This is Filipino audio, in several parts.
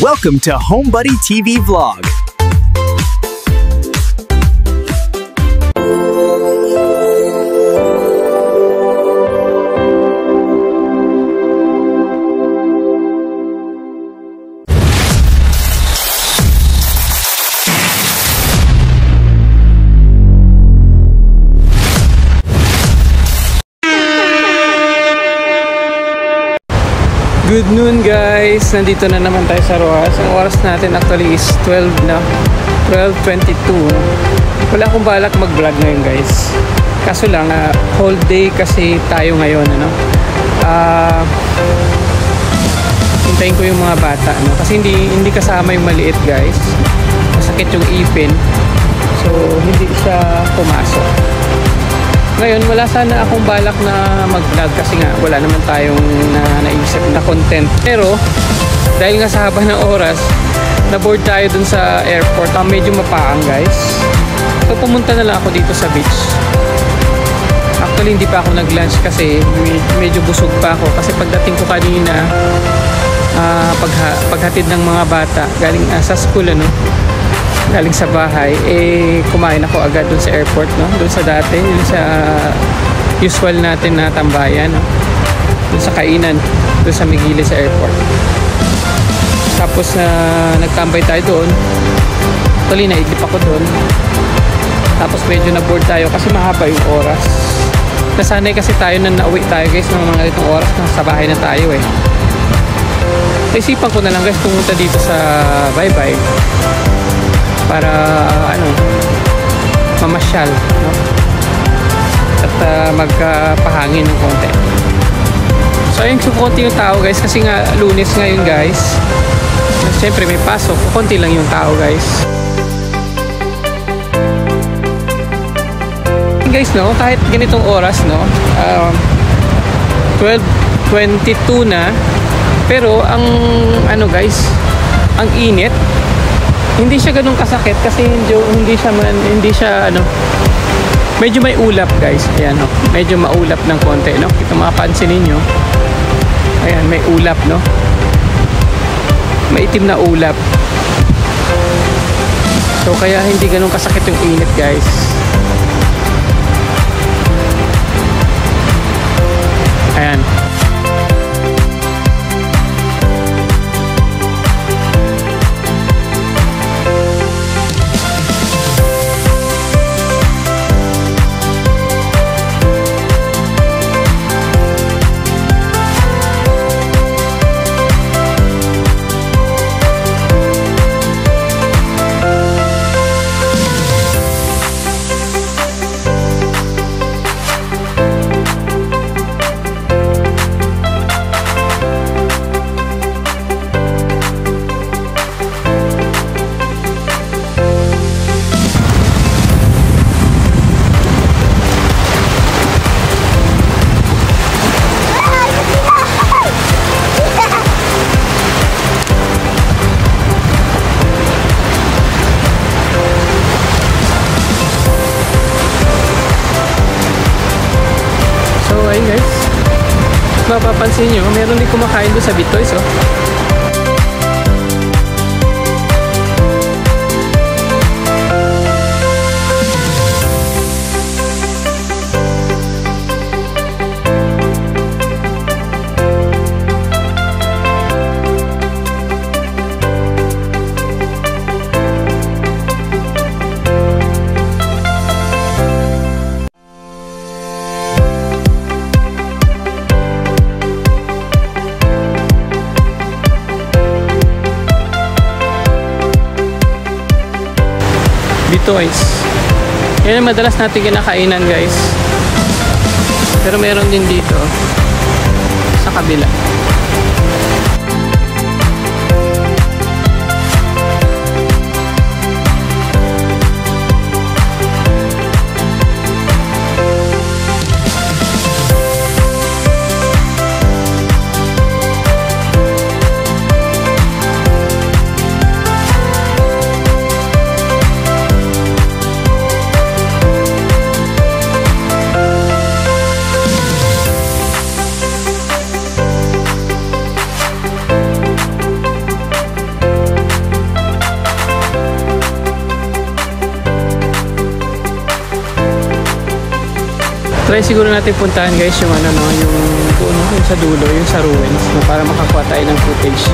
Welcome to HomeBuddy TV Vlog. Good noon guys! Nandito na naman tayo sa Roxas. Ang oras natin actually is 12 na. 12:22. Wala akong balak mag-vlog ngayon guys. Kaso lang, whole day kasi tayo ngayon. Hintayin ko yung mga bata. Kasi hindi kasama yung maliit guys. Masakit yung ipin. So, hindi siya pumasok. Ngayon, wala sana akong balak na mag-vlog kasi nga wala naman tayong naisip na content. Pero, dahil nga sa haba ng oras, na-board tayo dun sa airport. Medyo mapaang guys. So, pumunta na lang ako dito sa beach. Actually, hindi pa ako nag-lunch kasi medyo busog pa ako. Kasi pagdating ko kanina, paghatid ng mga bata, galing sa school, galing sa bahay, kumain ako agad dun sa airport, dun sa dati, dun sa usual natin na tambayan, dun sa kainan, dun sa Migili sa airport. Tapos nagtambay tayo doon. Actually, naidlip ako doon. Tapos medyo na-board tayo kasi mahaba yung oras. Nasanay kasi tayo na nauwi tayo guys ng mga itong oras na sa bahay na tayo Isipan ko na lang guys pumunta dito sa Bye-Bye para mamasyal, at magpahangin ng konti. So ayun, konti yung tao guys kasi nga Lunes ngayon guys. Siyempre may pasok, konti lang yung tao guys. Guys, kahit ganitong oras, 12:22 na, pero ang guys, ang init. Hindi siya ganun kasakit kasi hindi siya medyo may ulap guys. Ayan, medyo maulap ng konti, Kita mapapansin niyo. Ayan, may ulap, Maitim na ulap. So kaya hindi ganun kasakit yung init guys. Ayan. Mapapansin nyo, meron din kumakain doon sa Bitoys, Bitoys. Yan ang madalas natin kinakainan guys. Pero meron din dito sa kabila. Try siguro natin puntahan guys yung ano no, yung doon no, yung sa dulo, yung sa ruins no, para makakuha tayo ng footage.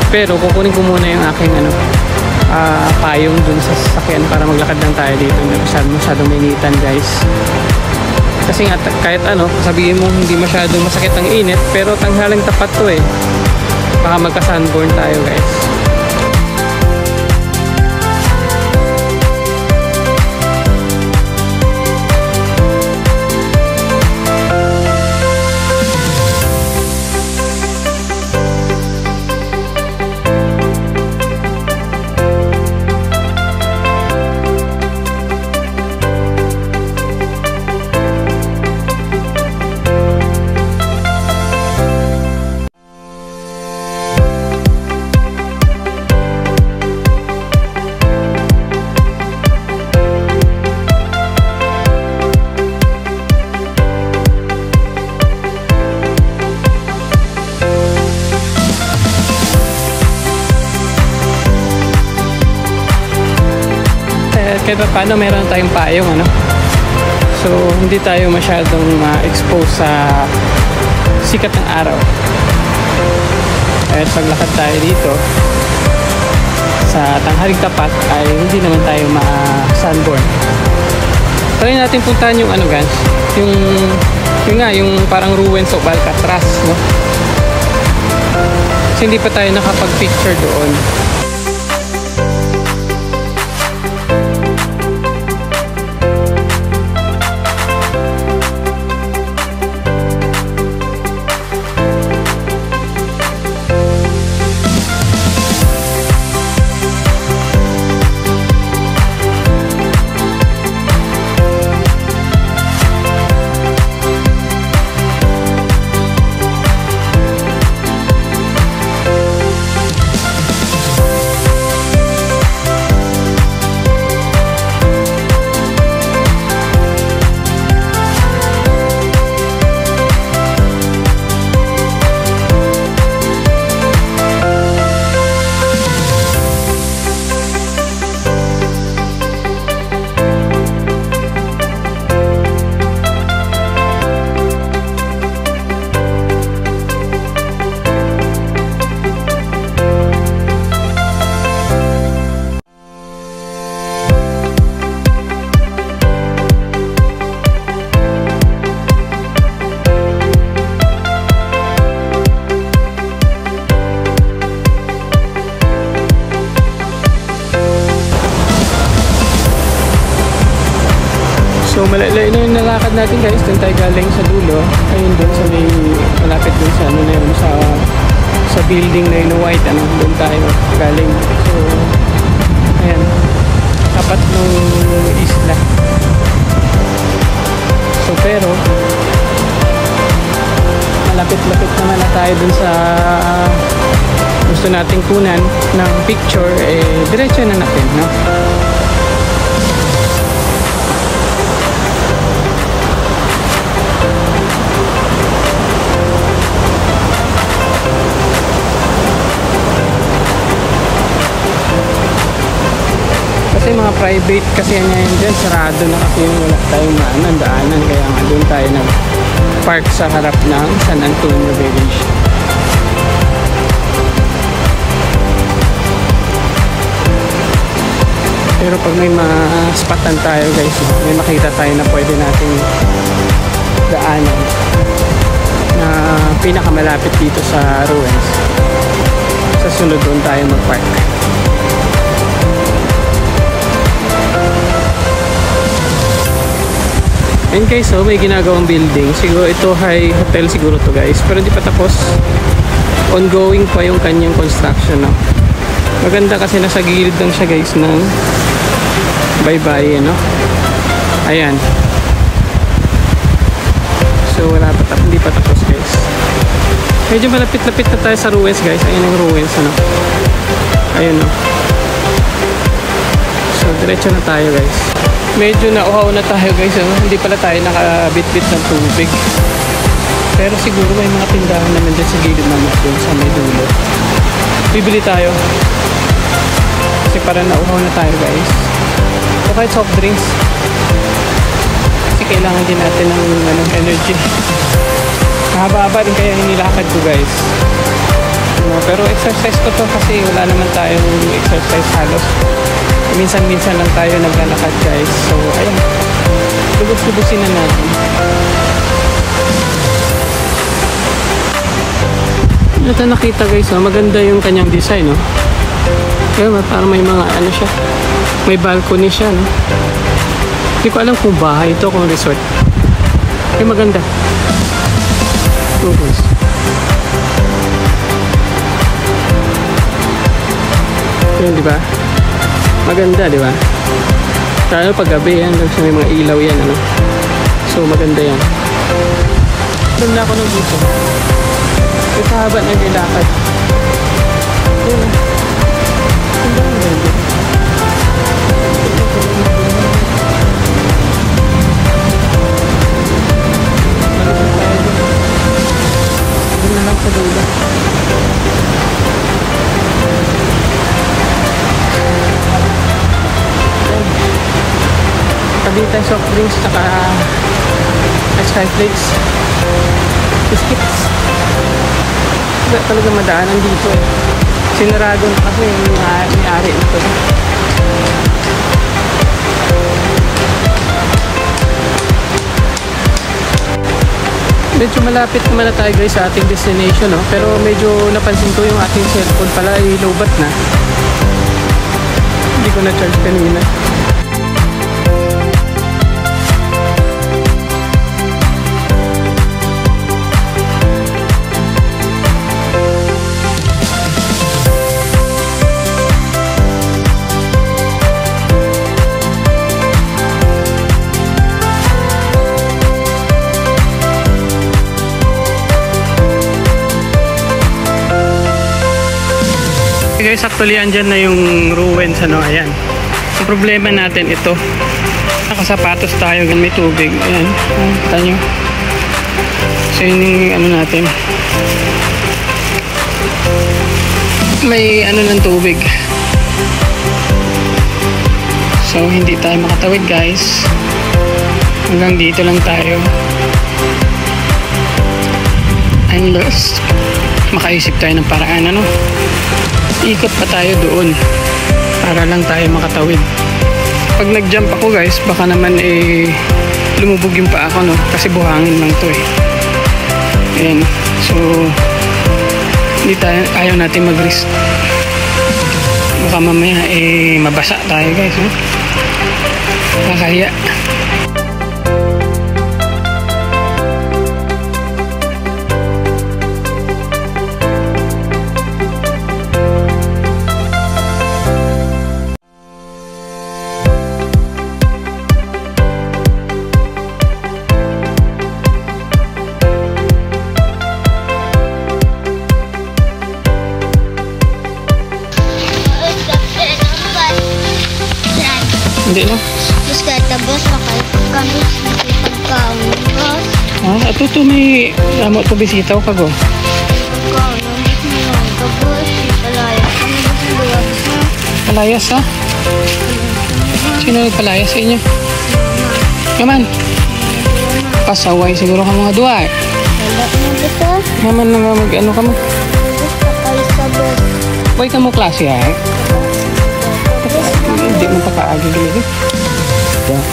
Pero kukunin ko muna yung aking ano payong dun sa sasakyan para maglakad lang tayo dito. Masyadong mainitan guys. Kasi nga kahit ano, sabihin mo hindi masyadong masakit ang init, pero tanghalang tapat to eh. Baka magka-sunburn tayo guys. Kahit paano meron tayong payong ano, so hindi tayo masyadong expose sa sikat ng araw. At paglakad tayo dito sa tanghaling tapat ay hindi naman tayo ma-sunburn. Try natin puntahan yung ano guys, yung nga yung parang ruins of Alcatraz no? Kasi hindi pa tayo nakapag-picture doon. So malayo na yung nalakad natin guys. Doon tayo galing sa dulo. Ayun doon sa may malapit doon sa ano na yun, sa building na yun white ano, doon tayo galing. So ayan, tapat ng isla. So pero malapit-lapit naman na tayo doon sa gusto nating kunan ng picture, eh diretso na natin no? Kasi mga private kasi yan dyan, sarado na kasi yung wala tayong daanan, kaya nga doon tayo nag-park sa harap ng San Antonio Village. Pero pag may ma-spotan tayo guys, may makita tayo na pwede nating daanan na pinakamalapit dito sa ruins, sa sunod doon tayo mag-park. And guys, so may ginagawang building. Siguro ito ay hotel siguro to guys. Pero hindi pa tapos. Ongoing pa yung kanyang construction. No? Maganda kasi nasa gilid lang siya guys ng bye-bye. No? Ayan. So wala pa tapos. Hindi pa tapos guys. Medyo malapit-lapit na tayo sa ruins guys. Ayan ang ruins. Ano? Ayun no. So diretso na tayo guys. Medyo nauhaw na tayo guys, hindi pala tayo nakabit-bit ng tubig. Pero siguro may mga tindahan naman dyan sa gilid naman doon sa may dulo. Bibili tayo. Kasi parang nauhaw na tayo guys. O kahit soft drinks. Kasi kailangan din natin ng energy. Mahaba-haba din kaya hinilakad ko guys. Pero exercise ko to kasi wala naman tayong exercise halos. Minsan-minsan lang tayo naglalakad guys. So ayun, lubos-lubusin na natin. Ito nakita guys, maganda yung kanyang design, no? Kaya parang may mga ano siya, may balcony siya, no? Hindi ko alam kung bahay ito, kung resort. Kaya maganda. Guys. Yan, di ba? Maganda, di ba? Lalo pag gabi yan, may mga ilaw yan, ano? So maganda yan. Doon na ako nung dito. Ito haba na nilakad. Yan. Ang ganda. Doon na lang sa dulo. Tabi tayo soft drinks saka skyflakes. Biscuits. Wala talaga madaanan dito eh. Sinarado na kasi yung may-ari nito. Medyo malapit naman na tayo guys sa ating destination, no? Pero medyo napansin ko yung ating cellphone pala ay lowbat na. Hindi ko na-charge kanina. Guys, actually andyan na yung ruins, ano, ayan. Ang problema natin ito, nakasapatos tayo, may tubig, ayan, kita nyo. So yun yung ano natin, may ano ng tubig, so hindi tayo makatawid guys, hanggang dito lang tayo. Unless makaisip tayo ng paraan, ano, ikot pa tayo doon para lang tayo makatawid. Pag nag-jump ako guys, baka naman lumubog yung paa ko, no? Kasi buhangin lang to eh. Ayan. So ayaw natin mag-risk. Baka mamaya mabasa tayo guys, no? Nakakahiya. Hindi na. Terus kata bos pakai kami kamu bos. Ah, ito may amo to bisita ko kago. Kau nang bos palayas. Kami bos dua. Palayas ha? Sino nagpalayas sa inyo? Yaman. Pasaway siguro ka mga duwa eh. Wala mo kita. Yaman na nga mag-ano ka mo. Bos pakai sa bos. Huwag ka mo klase ha? Hindi mo pa kaagi gilid. Yeah.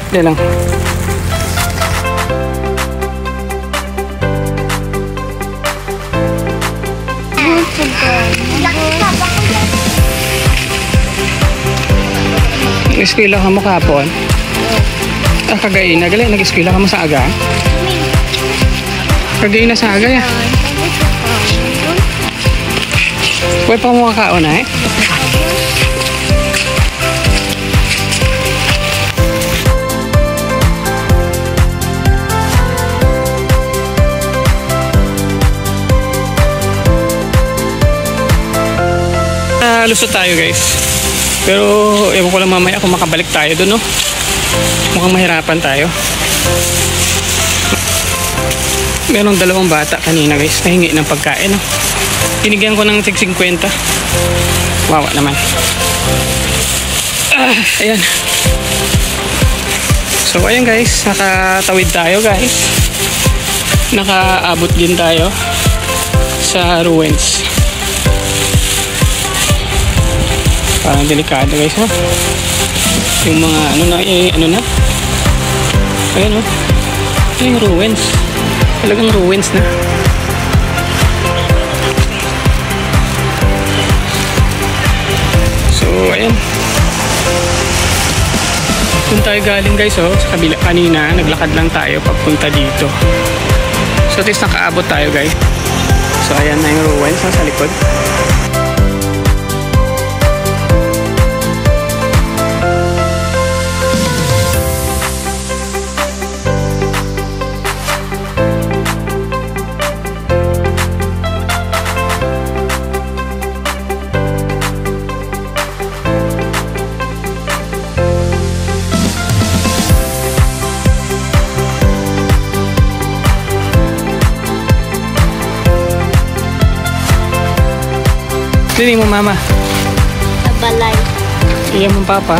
Hindi lang. Nag-eskwela ka mo kahapon? Ah, kagayin na. Galing, nag-eskwela ka mo sa aga? Kagayin na sa aga ya? Huwag pa mo kakaon eh? Lusot tayo guys. Pero ewan ko lang mamaya kung makabalik tayo doon, no? Mukhang mahirapan tayo. Merong dalawang bata kanina guys, nahingi ng pagkain, no? Tinigyan ko ng 50. Wawa naman. Ayan. So ayan guys, nakatawid tayo guys. Nakaabot din tayo sa ruins. Parang delikado guys ha. Yung mga ano na. Ayan o. Ito yung ruins. Talagang ruins na. So ayan. Doon tayo galing guys oh. Sa kabila kanina, naglakad lang tayo papunta dito. So at least nakaabot tayo guys. So ayan na yung ruins sa likod. Sini mo mama? Sa balay. Iya mo papa?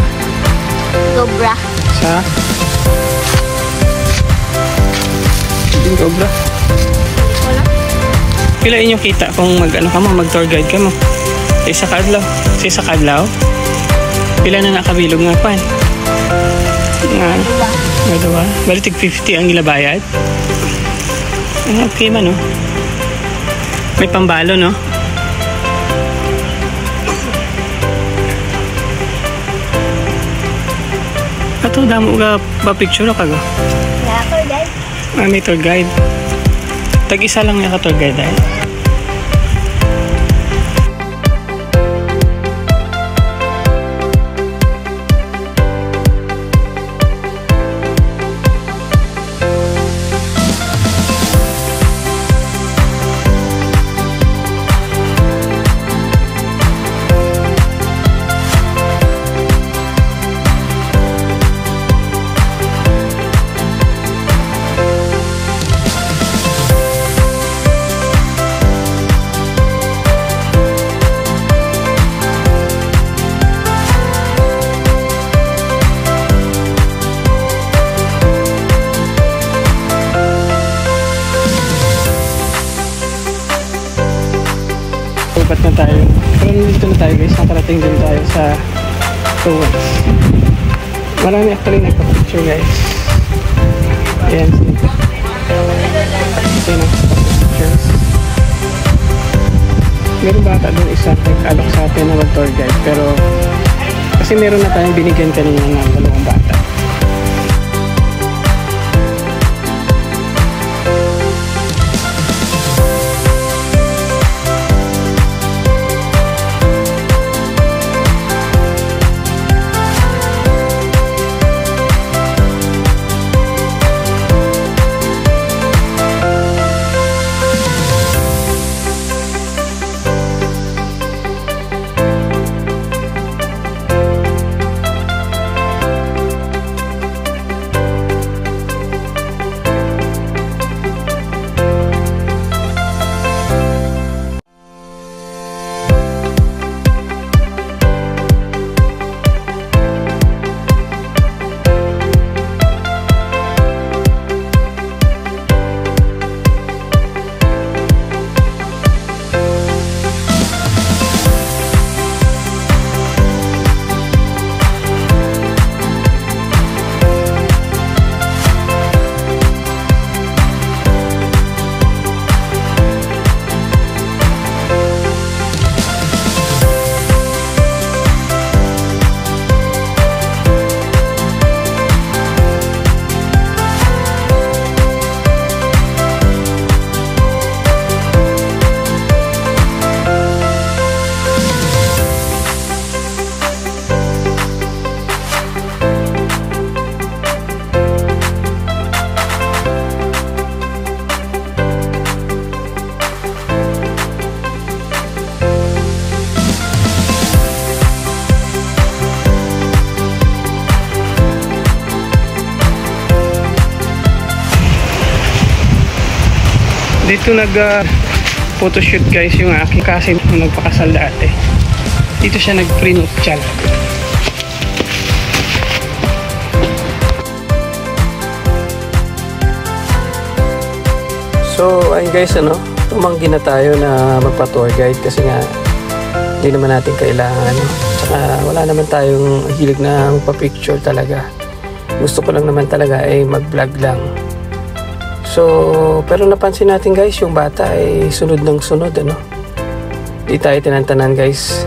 Cobra. Sa? Hindi cobra. Wala. Pila inyo kita kung mag-ano ka mo, mag-tour guide ka mo? Sa isa kadlaw? Sa isa kadlaw? Pila na nakabilog nga pan? Nga? Nga. Balitig 50 ang ilabayad? Okay man no? May pambalo no? Ato, damo ka ba picture ka go? Wala ko guys. May tour guide. Tag-isa lang yung ka-tour guide ay. Upat na tayo. Pero dito na tayo guys. Nakarating din tayo sa ruins. Marami actually nagpa-picture guys. Ayan. Ito yung nagpa-pictures. Meron bata doon isa nag-alok sa atin na mag-tour guide. Pero kasi meron na tayong binigyan kanina ng dalawang bata. Dito photoshoot guys yung aking kasi nagpakasal dati. Dito siya nag-prenuptial. So ayun guys, tumanggi na tayo na magpa-tour guide kasi nga hindi naman natin kailangan. Tsaka wala naman tayong hilig na magpa-picture talaga. Gusto ko lang naman talaga ay mag-vlog lang. So pero napansin natin guys, yung bata ay sunod ng sunod, Di tayo tinantanan guys.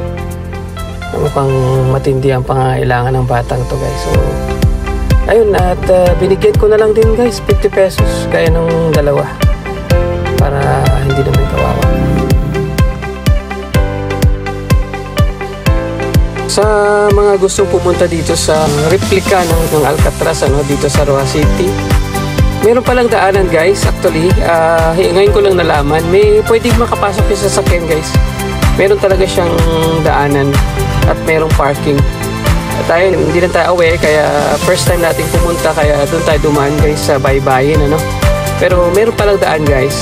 Mukhang matindi ang pangangailangan ng batang to guys. So ayun, at binigyan ko na lang din guys 50 pesos kaya ng dalawa para hindi naman kawawa. Sa mga gustong pumunta dito sa replika ng Alcatraz, dito sa Roa City, meron palang daanan guys. Actually, ngayon ko lang nalaman, may pwedeng makapasok yung sasakyan guys. Meron talaga siyang daanan at merong parking. At tayo, hindi lang tayo aware, kaya first time natin pumunta, kaya doon tayo dumaan guys sa baybayin, Pero meron palang daan guys.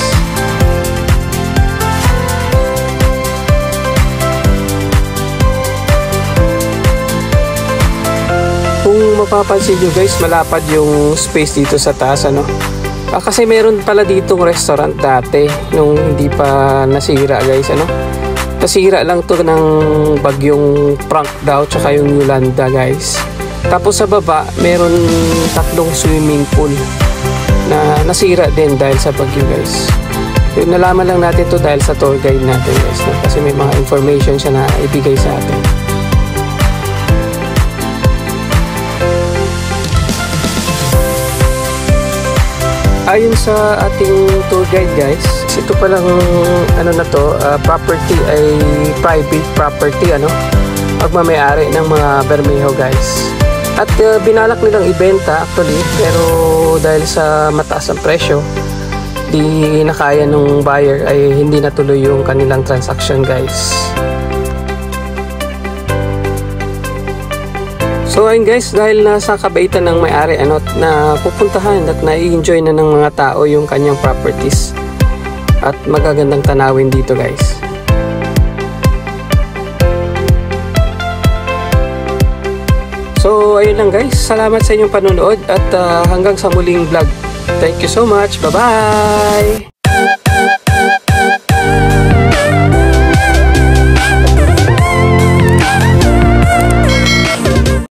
Kung mapapansin nyo guys, malapad yung space dito sa taas, kasi meron pala ditong restaurant dati nung hindi pa nasira guys, Nasira lang to ng bagyong Frank daw tsaka yung Yolanda guys. Tapos sa baba meron 3 swimming pool na nasira din dahil sa bagyo guys. Yung nalaman lang natin to dahil sa tour guide natin guys, kasi may mga information siya na ibigay sa atin. Ayon sa ating tour guide guys, ito palang property ay private property, pagmamayari ng mga Bermejo guys. At binalak nilang ibenta actually, pero dahil sa mataas ang presyo, di nakaya nung buyer, ay hindi natuloy yung kanilang transaction guys. So ayun guys, dahil nasa kabaitan ng may-ari na pupuntahan at na-enjoy na ng mga tao yung kanyang properties at magagandang tanawin dito guys. So ayun lang guys, salamat sa inyong panonood at hanggang sa muling vlog. Thank you so much, bye bye!